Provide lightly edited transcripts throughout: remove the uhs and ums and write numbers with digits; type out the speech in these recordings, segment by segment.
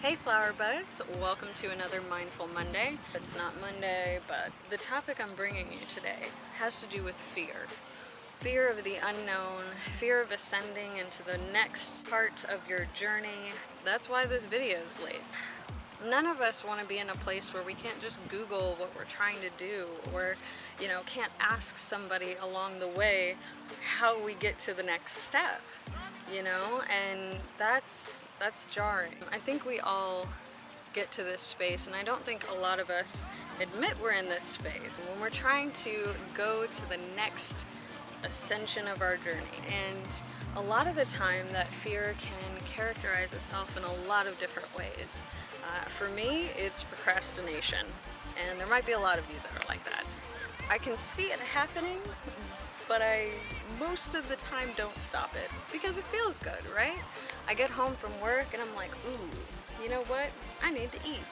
Hey flower buds, welcome to another Mindful Monday. It's not Monday, but the topic I'm bringing you today has to do with fear. Fear of the unknown, fear of ascending into the next part of your journey. That's why this video is late. None of us want to be in a place where we can't just Google what we're trying to do, or can't ask somebody along the way how we get to the next step, and that's jarring. I think we all get to this space, and I don't think a lot of us admit we're in this space when we're trying to go to the next ascension of our journey. And a lot of the time that fear can characterize itself in a lot of different ways. For me, it's procrastination, and there might be a lot of you that are like that. I can see it happening, but I most of the time don't stop it because it feels good, right? I get home from work and I'm like, ooh, you know what? I need to eat.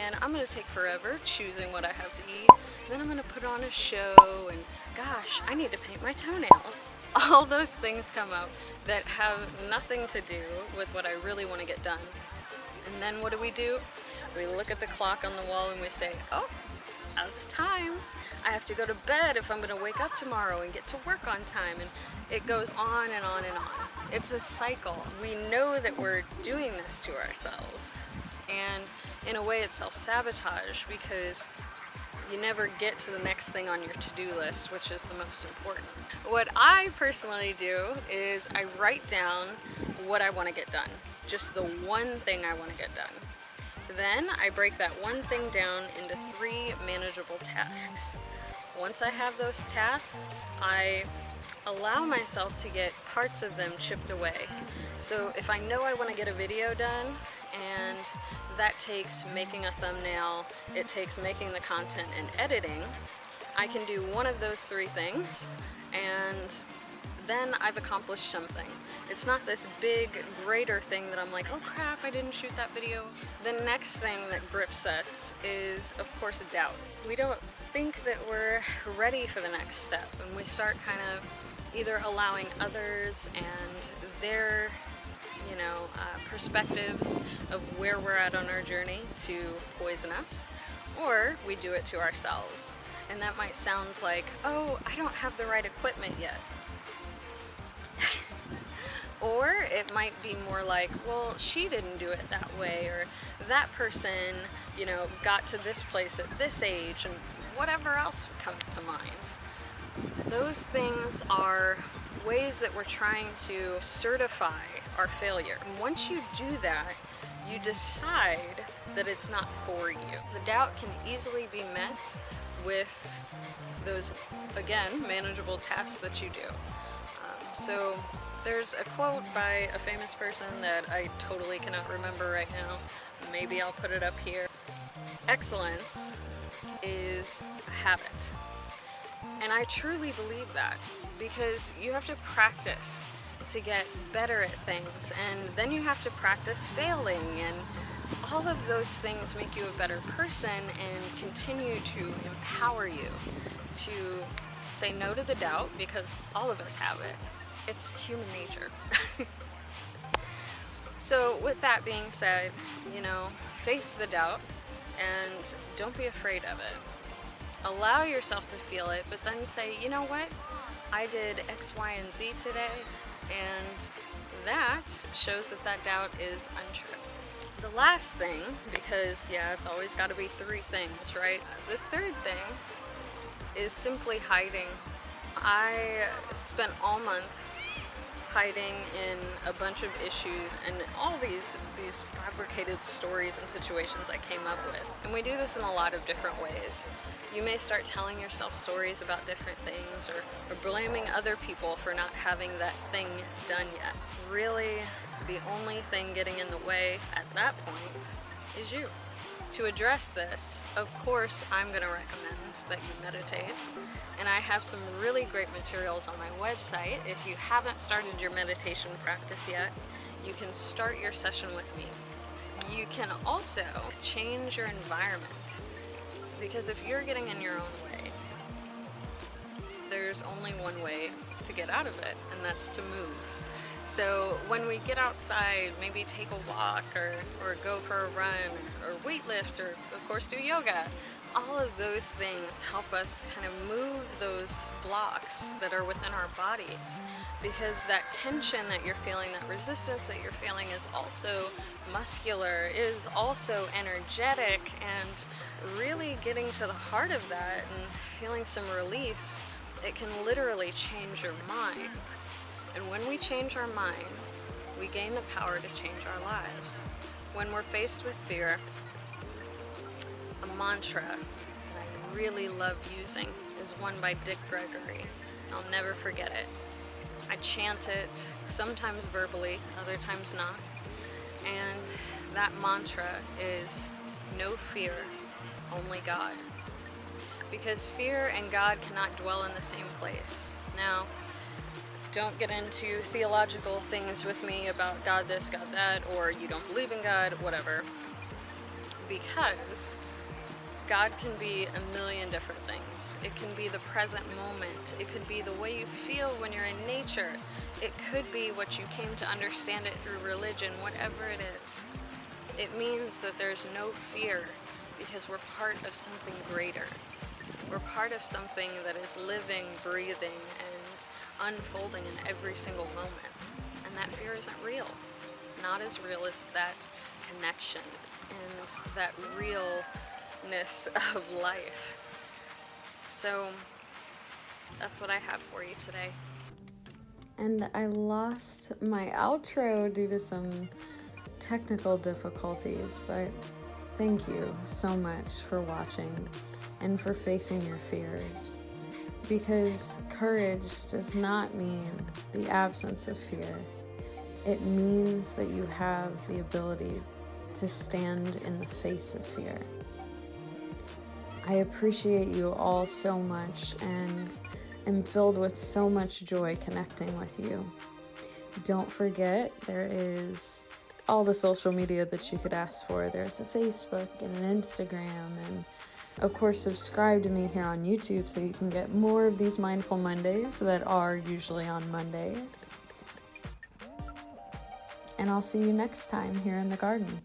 And I'm gonna take forever choosing what I have to eat. Then I'm gonna put on a show, and gosh, I need to paint my toenails. All those things come up that have nothing to do with what I really want to get done. And then what do? We look at the clock on the wall and we say, oh, out of time. I have to go to bed if I'm going to wake up tomorrow and get to work on time. And it goes on and on and on. It's a cycle. We know that we're doing this to ourselves. And in a way it's self-sabotage, because you never get to the next thing on your to-do list, which is the most important. What I personally do is I write down what I want to get done. Just the one thing I want to get done. Then I break that one thing down into 3 manageable tasks. Once I have those tasks, I allow myself to get parts of them chipped away. So if I know I want to get a video done, and that takes making a thumbnail, it takes making the content and editing, I can do one of those 3 things, and then I've accomplished something. It's not this big, greater thing that I'm like, oh crap, I didn't shoot that video. The next thing that grips us is, of course, doubt. We don't think that we're ready for the next step, and we start kind of either allowing others and their perspectives of where we're at on our journey to poison us, or we do it to ourselves. And that might sound like, oh, I don't have the right equipment yet. Or it might be more like, well, she didn't do it that way, or that person, got to this place at this age, and whatever else comes to mind. Those things are ways that we're trying to certify our failure. And once you do that, you decide that it's not for you. The doubt can easily be met with those, again, manageable tasks that you do. So there's a quote by a famous person that I totally cannot remember right now. Maybe I'll put it up here. Excellence is a habit. And I truly believe that, because you have to practice to get better at things, and then you have to practice failing, and all of those things make you a better person and continue to empower you to say no to the doubt, because all of us have it. It's human nature. So with that being said, face the doubt and don't be afraid of it. Allow yourself to feel it, but then say, you know what? I did X, Y, and Z today, and that shows that doubt is untrue. The last thing, because it's always got to be 3 things, right? The third thing is simply hiding. I spent all month hiding in a bunch of issues and all these fabricated stories and situations I came up with. And we do this in a lot of different ways. You may start telling yourself stories about different things, or blaming other people for not having that thing done yet. Really, the only thing getting in the way at that point is you. To address this, of course, I'm going to recommend that you meditate, and I have some really great materials on my website. If you haven't started your meditation practice yet, you can start your session with me. You can also change your environment, because if you're getting in your own way, there's only one way to get out of it, and that's to move. So when we get outside, maybe take a walk or go for a run or weightlift or of course do yoga, all of those things help us kind of move those blocks that are within our bodies, because that tension that you're feeling, that resistance that you're feeling is also muscular, is also energetic, and really getting to the heart of that and feeling some release, it can literally change your mind. And when we change our minds, we gain the power to change our lives. When we're faced with fear, a mantra that I really love using is one by Dick Gregory. I'll never forget it. I chant it, sometimes verbally, other times not. And that mantra is no fear, only God. Because fear and God cannot dwell in the same place. Now, don't get into theological things with me about God this, God that, or you don't believe in God, whatever. Because God can be a million different things. It can be the present moment. It could be the way you feel when you're in nature. It could be what you came to understand it through religion, whatever it is. It means that there's no fear because we're part of something greater. We're part of something that is living, breathing, and unfolding in every single moment. And that fear isn't real. Not as real as that connection and that realness of life. So that's what I have for you today. And I lost my outro due to some technical difficulties, but thank you so much for watching and for facing your fears. Because courage does not mean the absence of fear. It means that you have the ability to stand in the face of fear. I appreciate you all so much and am filled with so much joy connecting with you. Don't forget, there is all the social media that you could ask for. There's a Facebook and an Instagram, and of course, subscribe to me here on YouTube so you can get more of these Mindful Mondays that are usually on Mondays. And I'll see you next time here in the garden.